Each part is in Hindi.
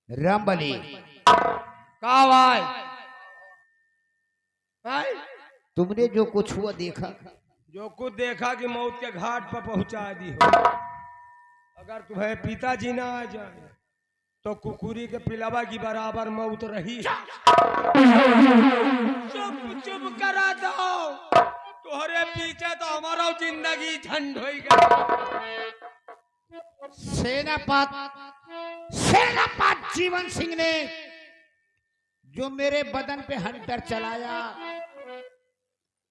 रामबली का भाई? भाई तुमने जो कुछ हुआ देखा? जो कुछ देखा कि मौत के घाट पर पहुंचा दी हो। अगर तुम्हें पिताजी ना आ जाए तो कुकुरी के पिलावा की बराबर मौत रही। चुप चुप करा दो, तुम्हारे पीछे तो हमारा जिंदगी झंड हो गई। सेनापत जीवन सिंह ने जो मेरे बदन पे हंटर चलाया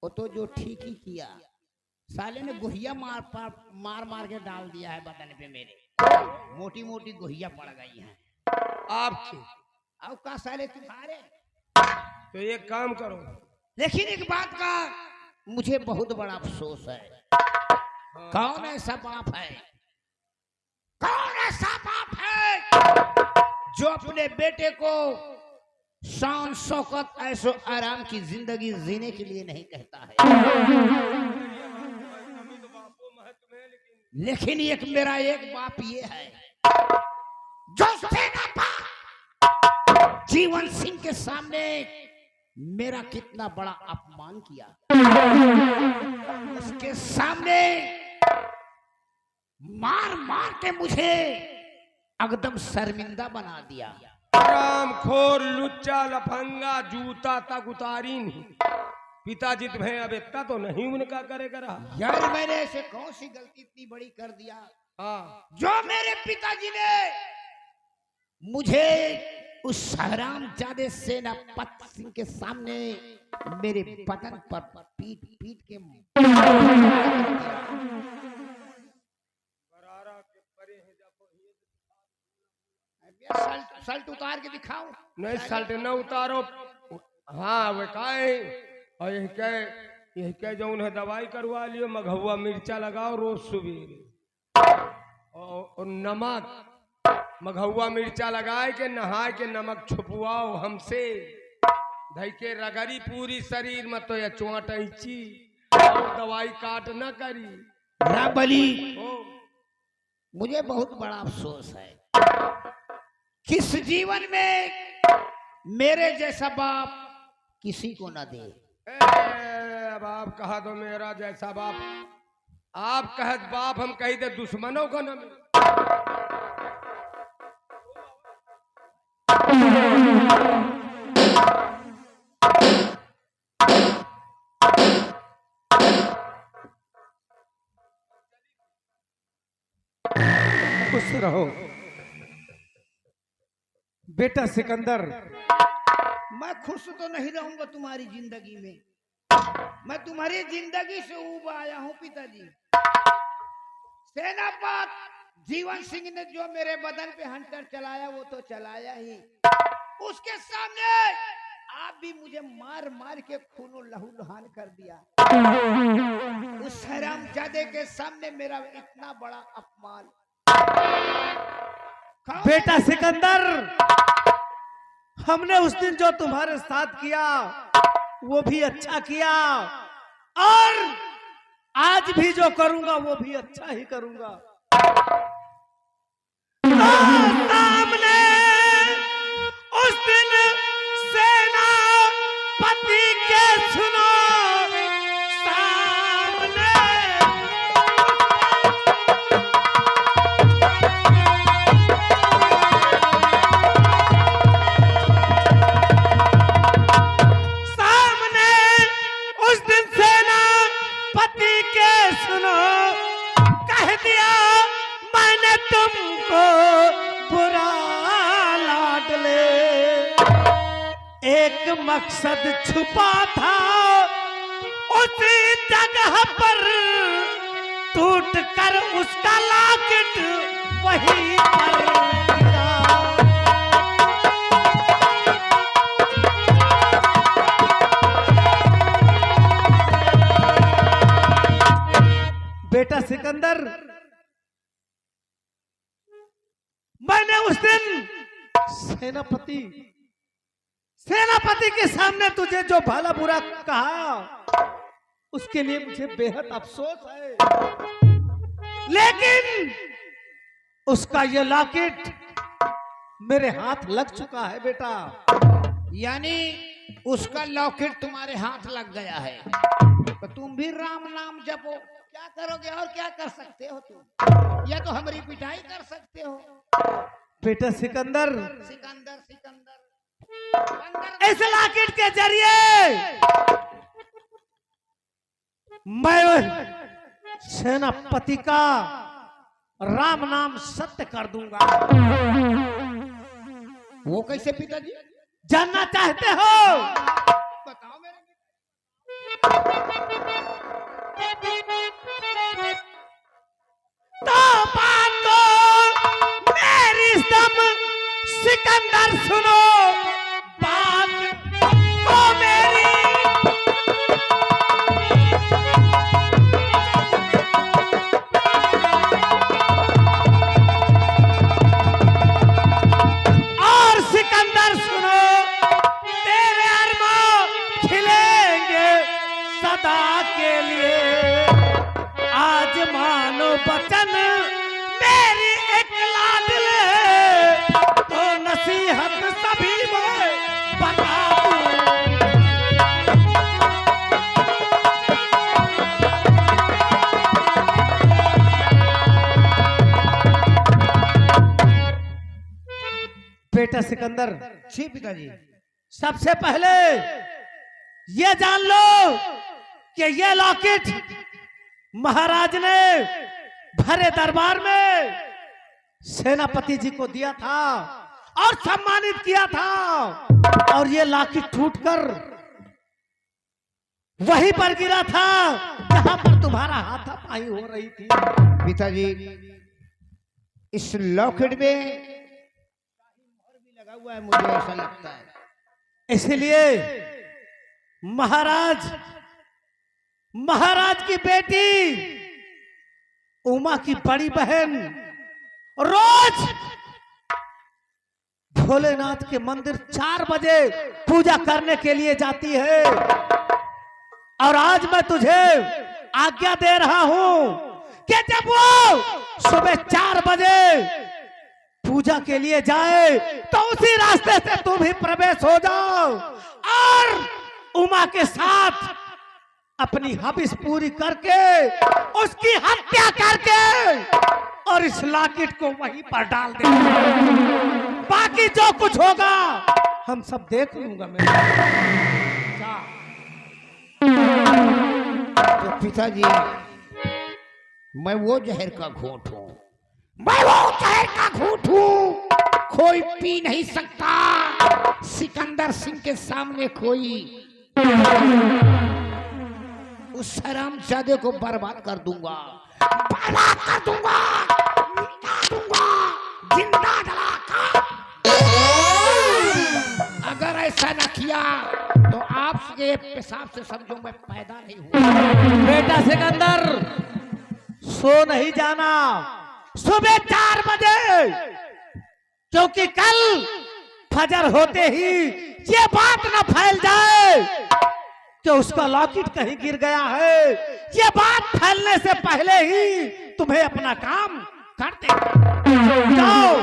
वो तो जो ठीक ही किया। साले ने गुहिया मार मार के डाल दिया है बदन पे मेरे। मोटी मोटी गुहिया पड़ गई हैं आपकी अब का साले तुम्हारे। तो ये काम करो। लेकिन एक बात का मुझे बहुत बड़ा अफसोस है। कौन ऐसा बाप है, कौन ऐसा बाप है जो अपने बेटे को शान शौकत ऐशो आराम की जिंदगी जीने के लिए नहीं कहता है। लेकिन एक मेरा एक बाप ये है जो सेनापत जीवन सिंह के सामने मेरा कितना बड़ा अपमान किया। उसके सामने मार मार के मुझे एकदम शर्मिंदा बना दिया। राम खोर लुच्चा लफंगा जूता तक उतारी नहीं। पिताजी तुम्हें अब इतना तो नहीं उनका करेगा रहा। यार मैंने ऐसे कौन सी गलती इतनी बड़ी कर दिया हाँ, जो मेरे पिताजी ने मुझे उस हरामजादे सेनापति सिंह के सामने मेरे बदन पर पीट पीट के सल्ट उतार के दिखाओ। नहीं सल्ट न उतारो। हाँ वे काहे और यही कह जो उन्हें दवाई करवा लियो। मघुआ मिर्चा लगाओ रोज सुबह और नमक मघुआ मिर्चा लगाए के नहाए के नमक छुपवाओ हमसे। धई के रगड़ी पूरी शरीर में तो ये चोट ऐची और दवाई काट न करी। रामबली मुझे बहुत बड़ा अफसोस है किस जीवन में मेरे जैसा बाप किसी को न दे। अब आप कहा दो मेरा जैसा बाप। आप कहत बाप हम कही दे दुश्मनों को न मिले। खुश रहो बेटा सिकंदर। मैं खुश तो नहीं रहूंगा तुम्हारी जिंदगी में। मैं तुम्हारी जिंदगी से ऊब आया हूं पिताजी। सेनापत जीवन सिंह ने जो मेरे बदन पे हंटर चलाया वो तो चलाया ही। उसके सामने आप भी मुझे मार मार के खूनो लहू लुहान कर दिया। उस हरामजादे के सामने मेरा इतना बड़ा अपमान। बेटा सिकंदर, हमने उस दिन जो तुम्हारे साथ किया वो भी अच्छा किया और आज भी जो करूंगा वो भी अच्छा ही करूंगा। सामने उस दिन सेनापति के सुनो सामने उस दिन सेनापति के सुनो कह दिया मैंने तुमको बुरा लाडले। एक मकसद छुपा था उसी जगह पर टूट कर उसका लॉकेट वहीं पर गिरा। बेटा सिकंदर, मैंने उस दिन सेनापति के सामने तुझे जो भला बुरा कहा उसके लिए मुझे बेहद अफसोस है। लेकिन उसका ये लॉकेट मेरे हाथ लग चुका है बेटा। यानी उसका लॉकेट तुम्हारे हाथ लग गया है, तो तुम भी राम नाम जपो। क्या करोगे और क्या कर सकते हो तुम? या तो हमारी पिटाई कर सकते हो। बेटा सिकंदर, सिकंदर सिकंदर इस लॉकेट के जरिए मैं सेनापति का राम नाम सत्य कर दूंगा। वो कैसे पिताजी? जानना चाहते हो? बताओ मेरे। तो बात तो मेरी दम सिकंदर सुनो, बात को मेरी। और सिकंदर सुनो, तेरे अरमान खिलेंगे सदा के लिए। आज मानो बचन मेरी एक लाडले, तो नसीहत सभी में बता दूं। बेटा सिकंदर, जी पिताजी। सबसे पहले ये जान लो कि ये लॉकेट महाराज ने भरे दरबार में सेनापति जी को दिया था और सम्मानित किया था। और ये लॉकेट टूटकर वहीं पर गिरा था जहां पर तुम्हारा हाथापाई हो रही थी। पिताजी, इस लॉकेट में मोहर भी लगा हुआ है, मुझे ऐसा लगता है। इसलिए महाराज की बेटी उमा की बड़ी बहन रोज भोलेनाथ के मंदिर 4 बजे पूजा करने के लिए जाती है। और आज मैं तुझे आज्ञा दे रहा हूं कि जब वो सुबह 4 बजे पूजा के लिए जाए तो उसी रास्ते से तुम भी प्रवेश हो जाओ और उमा के साथ अपनी हविस पूरी करके उसकी हत्या करके और इस लॉकेट को वहीं पर डाल दे। बाकी जो कुछ होगा हम सब देख लूंगा। मैं तो पिताजी, मैं वो जहर का घूंट हूं, मैं वो जहर का घूंट हूं, कोई पी नहीं सकता। सिकंदर सिंह के सामने कोई उस हरामजादे को बर्बाद कर दूंगा, बर्बाद कर दूंगा, मिटा दूंगा, जिंदा जलाकर। अगर ऐसा न किया तो आपके पेशाब से समझो मैं पैदा नहीं हुआ। बेटा सिकंदर, सो नहीं जाना सुबह 4 बजे, क्योंकि कल फजर होते ही ये बात न फैल जाए कि उसका लॉकेट कहीं गिर गया है। ये बात फैलने से पहले ही तुम्हें अपना काम कर देना। जाओ,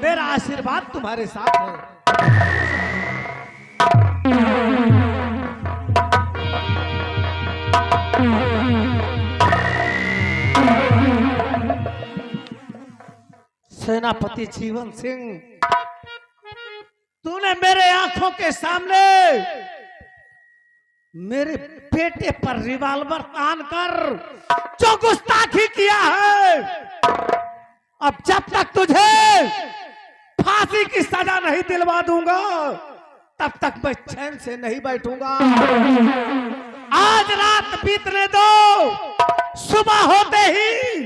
मेरा आशीर्वाद तुम्हारे साथ है। सेनापति जीवन सिंह, तूने मेरे आंखों के सामने मेरे बेटे पर रिवॉल्वर तान कर जो गुस्ताखी किया है, अब जब तक तुझे फांसी की सजा नहीं दिलवा दूंगा तब तक मैं चैन से नहीं बैठूंगा। आज रात बीतने दो, सुबह होते ही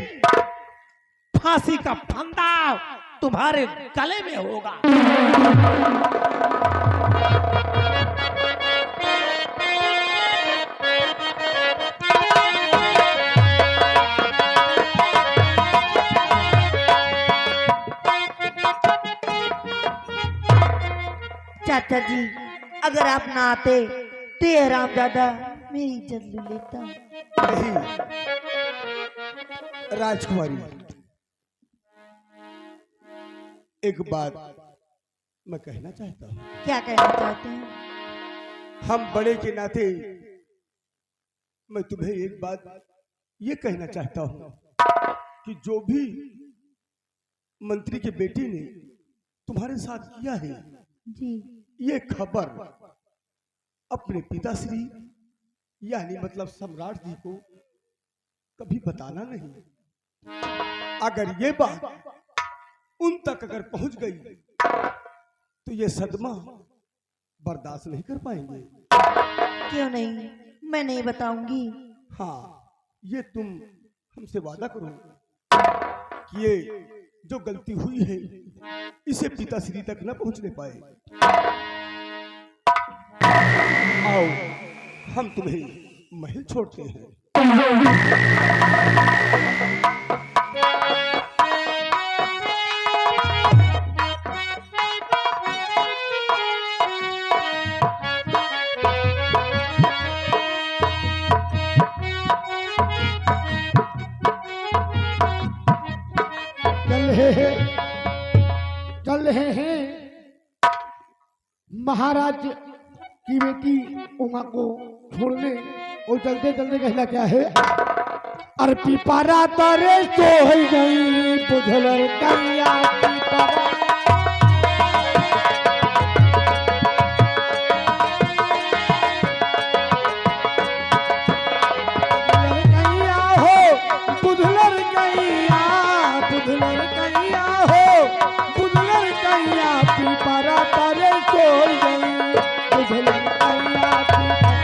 फांसी का फंदा तुम्हारे गले में होगा। चाचा जी, अगर आप ना आते तो ये हरामजादा मेरी इज्जत ले लेता। नहीं राजकुमारी, एक बात मैं कहना चाहता हूँ, क्या कहना चाहते हैं? हम बड़े के नाते मैं तुम्हें एक बात ये कहना चाहता हूँ कि जो भी मंत्री के बेटे ने तुम्हारे साथ किया है, जी ये खबर अपने पिताश्री यानी मतलब सम्राट जी को कभी बताना नहीं। अगर ये बात उन तक अगर पहुंच गई तो ये सदमा बर्दाश्त नहीं कर पाएंगे। क्यों नहीं, मैं नहीं बताऊंगी। हाँ, ये तुम हमसे वादा करो कि ये जो गलती हुई है इसे पिताश्री तक न पहुंचने पाए। आओ हम तुम्हें महल छोड़ते हैं। चल रहे हैं महाराज की बेटी उमा को छोड़ने, और चलते चलते कहना क्या है, अरे पिपारा तारे तो है गई बुझलर कन्या पिपारा। बुझलर गैया बुझलर गैया हो, बुझलर गैया पिपारा तारे तो गई बुझलर गैया पिपारा।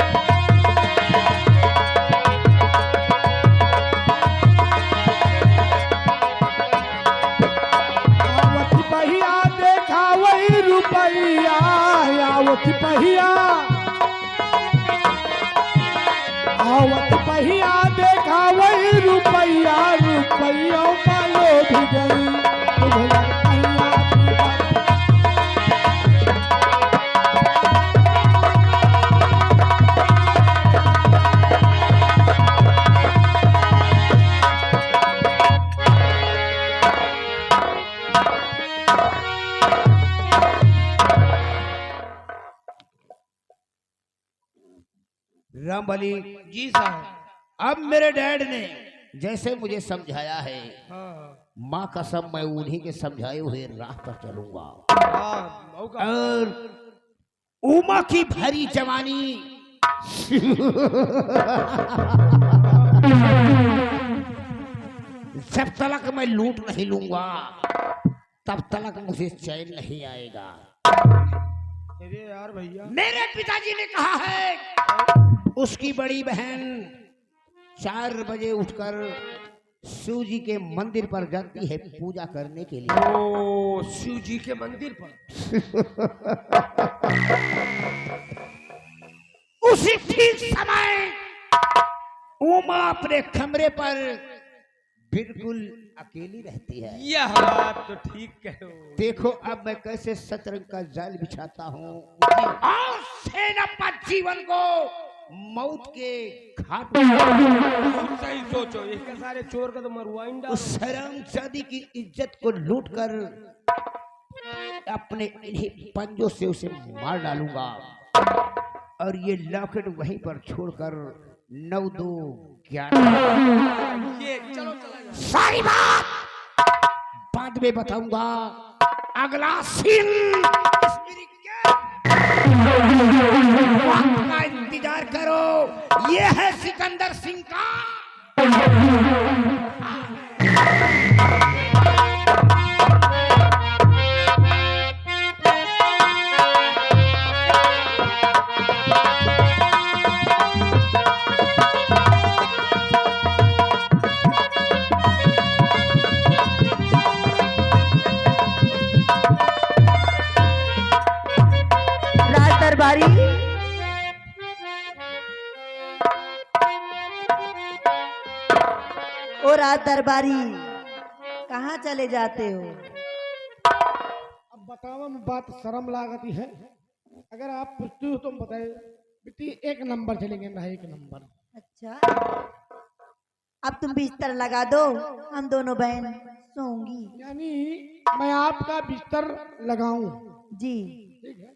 आवत पहिया देखा वही रुपैया, आवत पहिया आवत पहिया देखा वही रुपैया, रुपैया पालो भी गई बुझलर गैया पिपारा। रामबली, जी साहब। अब मेरे डैड ने जैसे मुझे समझाया है, हाँ माँ कसम मैं उन्हीं के समझाए हुए राह पर चलूंगा। हाँ मौका। और उमा की भरी जवानी जब तलक मैं लूट नहीं लूंगा तब तलक मुझे चैन नहीं आएगा। अरे यार भैया, मेरे पिताजी ने कहा है उसकी बड़ी बहन 4 बजे उठकर शिव जी के मंदिर पर जाती है पूजा करने के लिए। ओ शिव जी के मंदिर पर। उसी ठीक समय उमा अपने कमरे पर बिल्कुल अकेली रहती है। यह बात तो ठीक कहो। देखो अब मैं कैसे शतरंज का जाल बिछाता हूँ और सेनापत जीवन को मौत के घाट बहुत सही सोचो, इसके सारे चोर का तो मरवाइन डालो। उस हरामजादी की इज्जत को लूटकर अपने इन्हीं पंजों से उसे मार डालूंगा और ये लॉकेट वहीं पर छोड़कर 9-2-11 ये चलो चला जाओ। सारी बात बाद में बताऊंगा। अगला सीन वक्त का इंतजार करो। ये है सिकंदर सिंह का राज दरबारी, ओ राज दरबारी, कहाँ चले जाते हो? अब बतावा में बात शर्म लागती है, अगर आप पूछते हो तो हम बताए बेटी 1 नंबर चलेंगे ना, 1 नंबर। अच्छा, अब तुम बिस्तर लगा दो, हम दोनों बहन सोऊंगी। यानी मैं आपका बिस्तर लगाऊं? जी। ठीक है।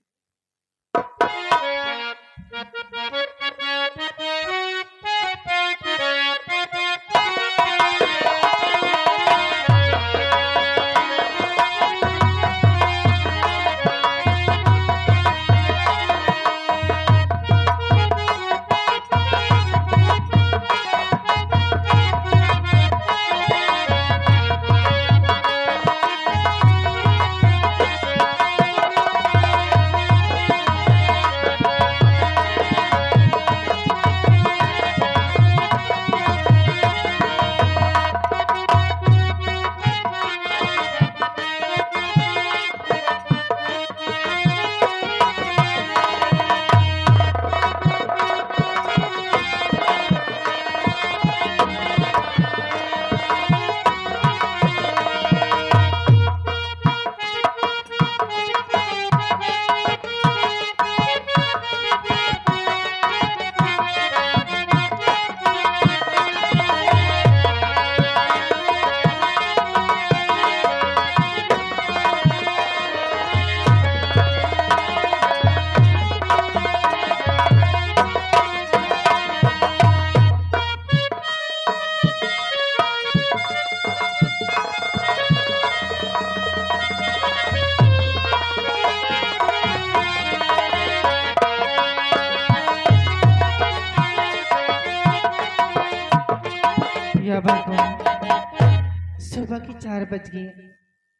या भगवान, सुबह के 4 बज गए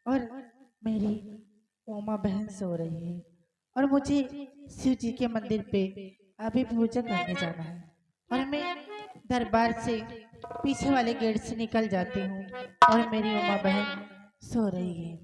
और मेरी उमा बहन सो रही है और मुझे शिव जी के मंदिर पे अभी पूजा करने जाना है और मैं दरबार से पीछे वाले गेट से निकल जाती हूँ और मेरी उमा बहन सो रही है।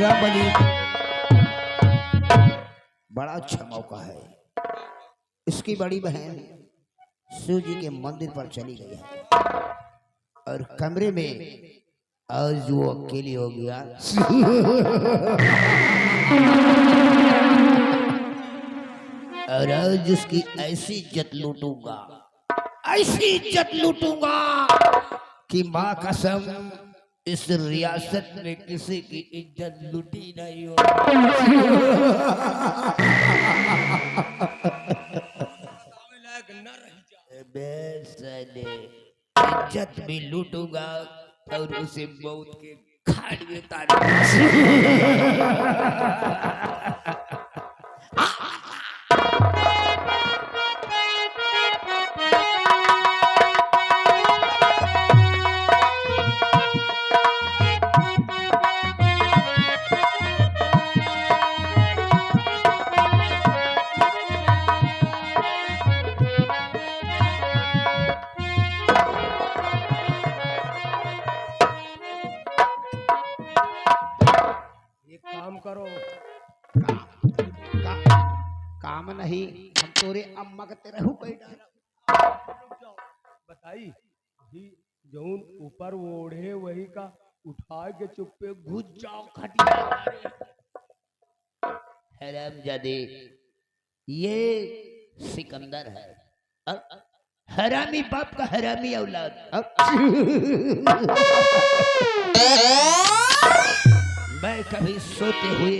रामबली बड़ा अच्छा मौका है। इसकी बड़ी बहन शिव जी के मंदिर पर चली गई है और कमरे में आज वो अकेली हो गया। और आज उसकी ऐसी इज्जत लूटूंगा, ऐसी इज्जत लूटूंगा कि माँ कसम इस रियासत में किसी की इज्जत लूटी नहीं हो। इज्जत भी लूटूंगा और उसे मौत के खाड़ में करो। काम नहीं, हम तोरे अम्मा के तेरे हु बैठा बताई जौन ऊपर ओढ़े वही का उठा के चुप्पे घुस जाओ खटिया। हरामजादे, ये सिकंदर है, हरामी बाप का हरामी औलाद। मैं कभी सोते हुए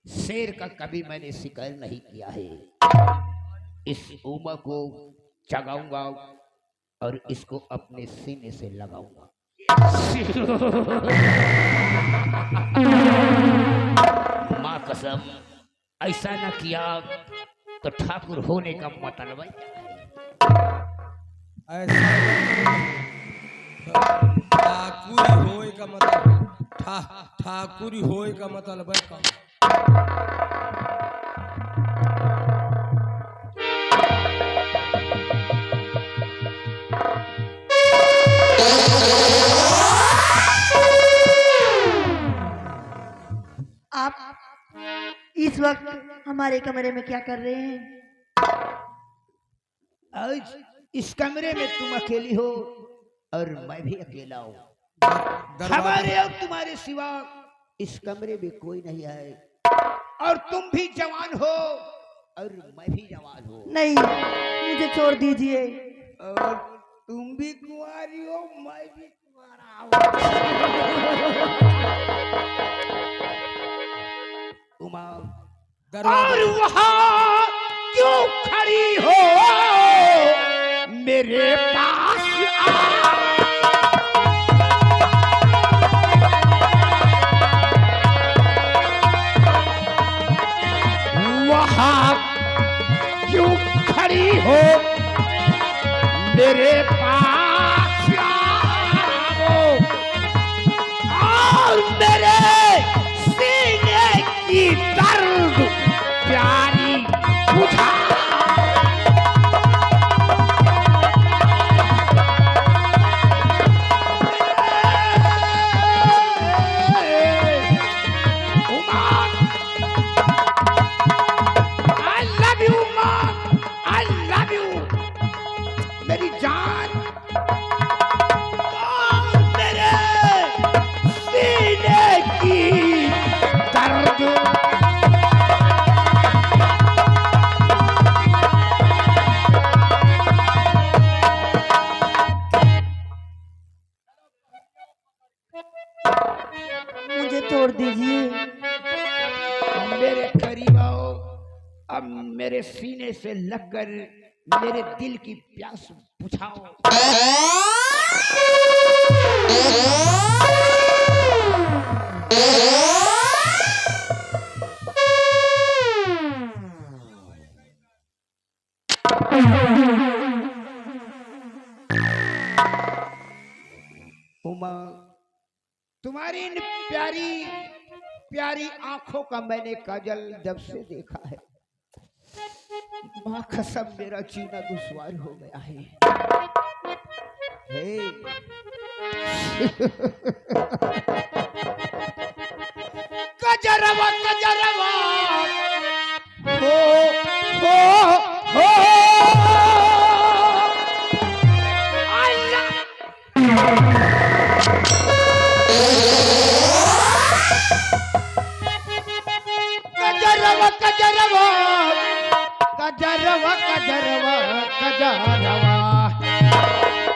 शेर का कभी मैंने शिकार नहीं किया है। इस उमा को जगाऊंगा और इसको अपने सीने से लगाऊंगा। माँ कसम, ऐसा न किया तो ठाकुर होने का मतलब है। ऐसा ठाकुर होए का मतलब ठाकुर होए का मतलब है कम। आप इस वक्त हमारे कमरे में क्या कर रहे हैं? आज इस कमरे में तुम अकेली हो और मैं भी अकेला हूँ। हमारे और तुम्हारे सिवा इस कमरे में कोई नहीं है, और तुम भी जवान हो और मैं भी जवान हूँ। नहीं, मुझे छोड़ दीजिए। और तुम भी कुंवारी हो, मैं भी कुंवारा हूँ। उमा, और वहाँ क्यों खड़ी हो मेरे पास आ। वहाँ क्यों खड़ी हो मेरे पास आओ, और मेरे सीने की दर्द प्यारी बुझा। मेरी जान, और मेरे सीने की दर्द। मुझे छोड़ दीजिए। मेरे करीब आओ, अब मेरे सीने से लगकर मेरे दिल की प्यास बुझाओ। उमा, तुम्हारी इन प्यारी प्यारी आंखों का मैंने काजल जब से देखा है, माँ कसम मेरा जीना दुश्वार हो गया है। हे कजरवा कजरवा हो हो कजरवा कजरवा कजरवा कजरवा कजरवा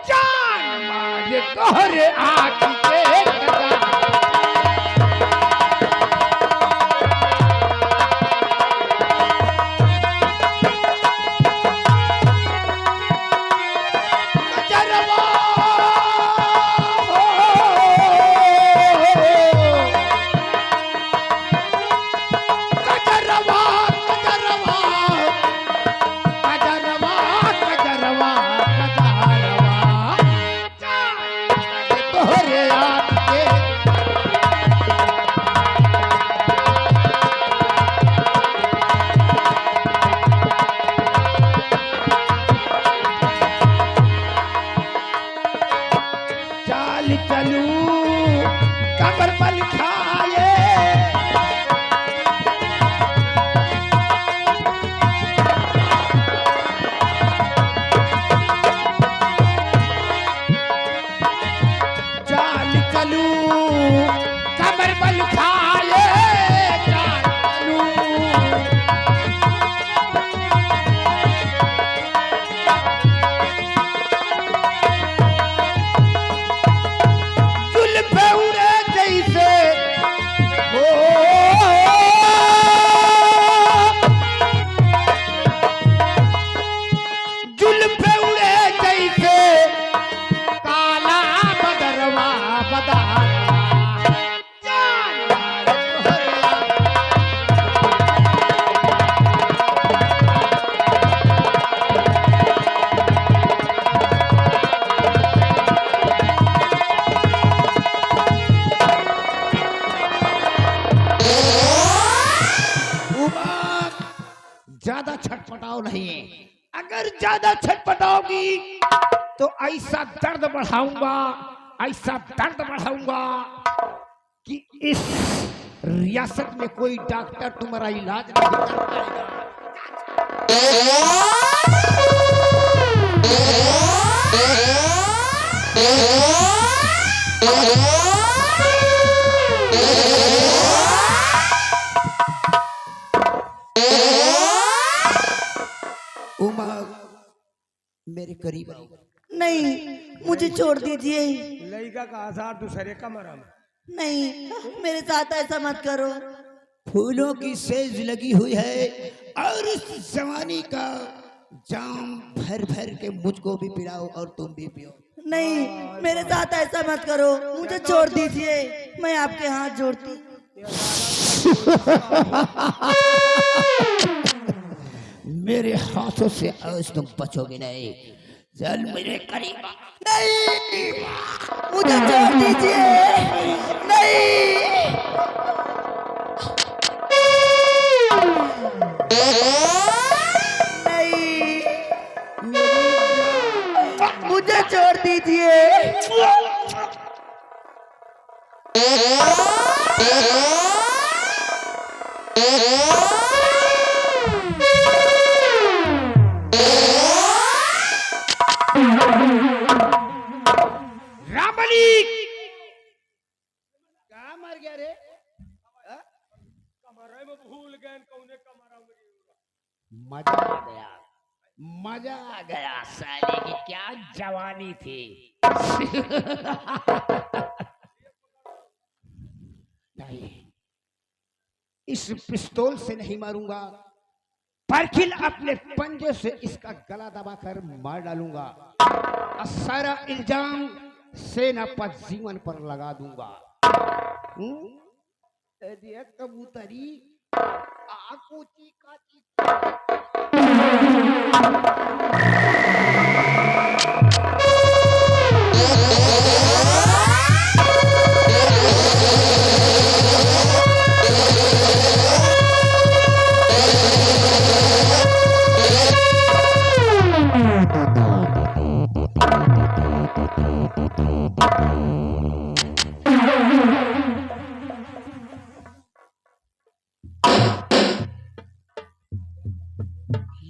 जान मारे तोहरे आँख के कजरवा। कजरवा तोहरे अगर ज्यादा छटपटाओगी तो ऐसा दर्द बढ़ाऊंगा, ऐसा दर्द बढ़ाऊंगा कि इस रियासत में कोई डॉक्टर तुम्हारा इलाज नहीं कर पाएगा। उमा मेरे करीब आओ। नहीं, मुझे छोड़ दीजिए। लड़का का आसार दूसरे कमरा में। नहीं, मेरे साथ ऐसा मत करो। फूलों की सेज लगी हुई है और इस जवानी का जाम भर भर के मुझको भी पिलाओ और तुम भी पियो। नहीं, मेरे साथ ऐसा मत करो, मुझे छोड़ दीजिए। मैं आपके हाथ जोड़ती। मेरे हाथों से आज तुम बचोगे नहीं। चल मेरे करीब आ। नहीं, मुझे छोड़ दीजिए। नहीं, नहीं, मुझे छोड़ दीजिए। रामबली क्या मर गया रे? कमरे में भूल गए कौने कमरा में। मजा आ गया, मजा आ गया। साले की क्या जवानी थी। नहीं, इस पिस्तौल से नहीं मारूंगा, परखिल अपने पंजे से इसका गला दबाकर मार डालूंगा और सारा इल्जाम सेनापत जीवन पर लगा दूंगा। कबूतरी आकोची काची।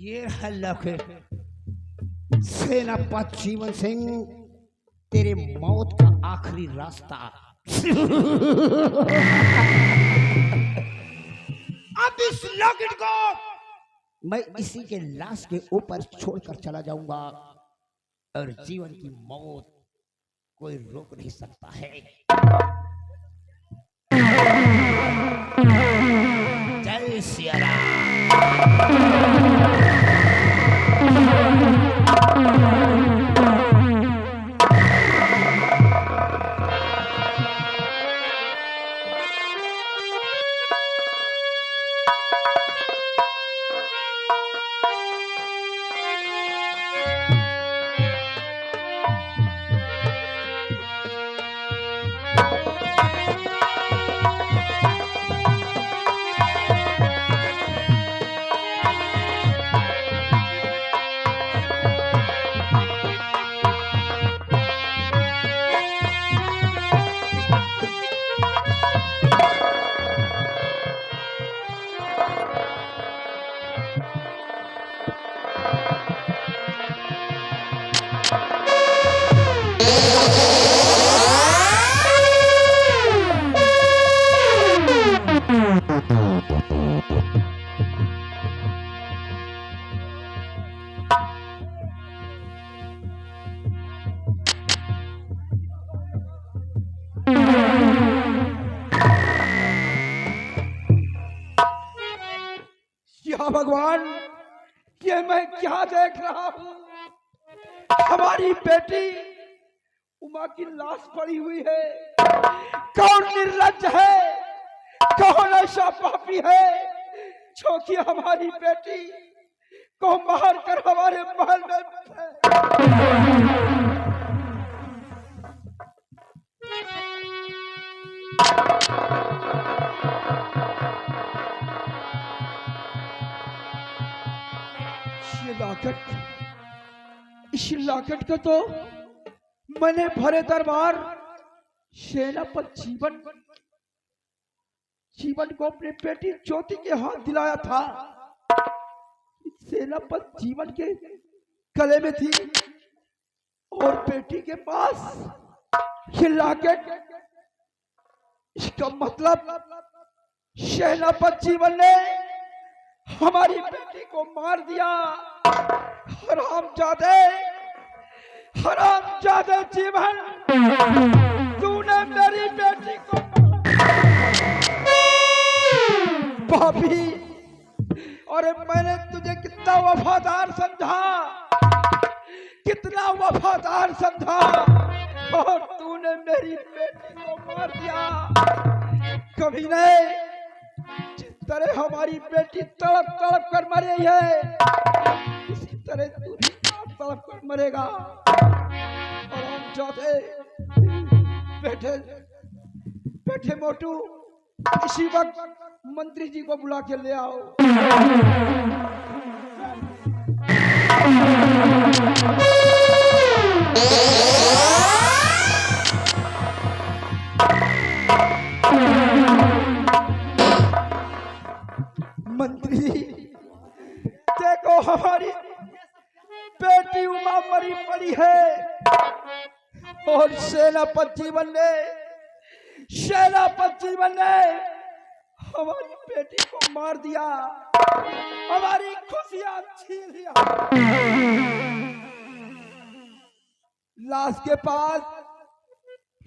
ये हल्लक है सेनापत जीवन सिंह, तेरे मौत का आखिरी रास्ता। अब इस लॉकेट को मैं इसी के लाश के ऊपर छोड़कर चला जाऊंगा और जीवन की मौत कोई रोक नहीं सकता है। जय सिया राम। या भगवान, ये मैं क्या देख रहा हूँ? हमारी बेटी उमा की लाश पड़ी हुई है। कौन निर्लज्ज है, कौन ऐसा पापी है जो कि हमारी बेटी को मार कर हमारे महल में ये लॉकेट इस लॉकेट को तो मैंने भरे दरबार सेनापति जीवन को अपने बेटी ज्योति के हाथ दिलाया था। सेनापति जीवन के गले में थी और बेटी के पास ये लॉकेट। इसका मतलब सेनापति जीवन ने हमारी बेटी को मार दिया। हरामजादे जीवन, तूने मेरी बेटी को भाभी, और मैंने तुझे कितना वफादार समझा, और तूने मेरी बेटी को मार दिया। कभी नहीं, जिस तरह हमारी बेटी तड़प तड़प कर मर रही है, इसी तरह तू भी तड़प कर मरेगा। और हम चाहते बैठे मोटू, इसी वक्त मंत्री जी को बुला के ले आओ। मंत्री जी, देखो हमारी बेटी उमा मरी पड़ी है और सेनापति जीवन ने हमारी बेटी को मार दिया, हमारी खुशियां छीन लिया। लाश के पास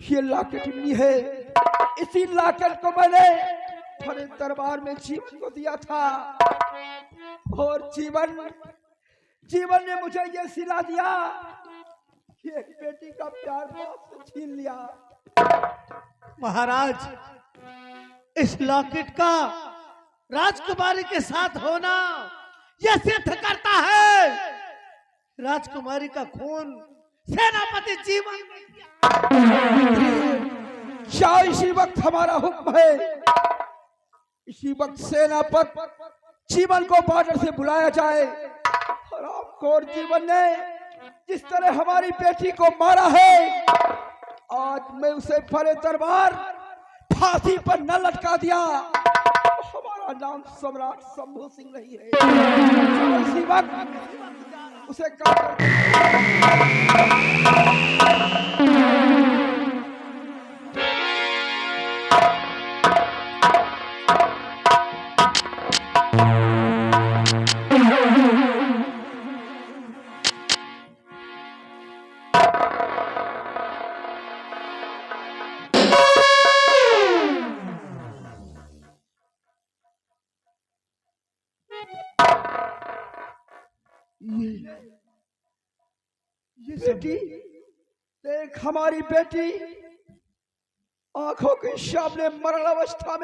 ये लॉकेट मिली है। इसी लॉकेट को मैंने भरे दरबार में जीवन को दिया था और जीवन ने मुझे ये सिला दिया कि एक बेटी का प्यार बाप से छीन लिया। महाराज, इस लॉकेट का राजकुमारी के साथ होना यह सिद्ध करता है राजकुमारी का खून सेनापति जीवन। क्या इसी वक्त हमारा हुक्म है? इसी वक्त सेनापति जीवन को बॉर्डर से बुलाया जाए और आपको और जीवन ने जिस तरह हमारी बेटी को मारा है, आज मैं उसे भरे दरबार फांसी पर न लटका दिया। हमारा नाम सम्राट शंभू सिंह नहीं है। इसी वक्त उसे ये बेटी देख, हमारी बेटी आंखों के सामने मरण अवस्था में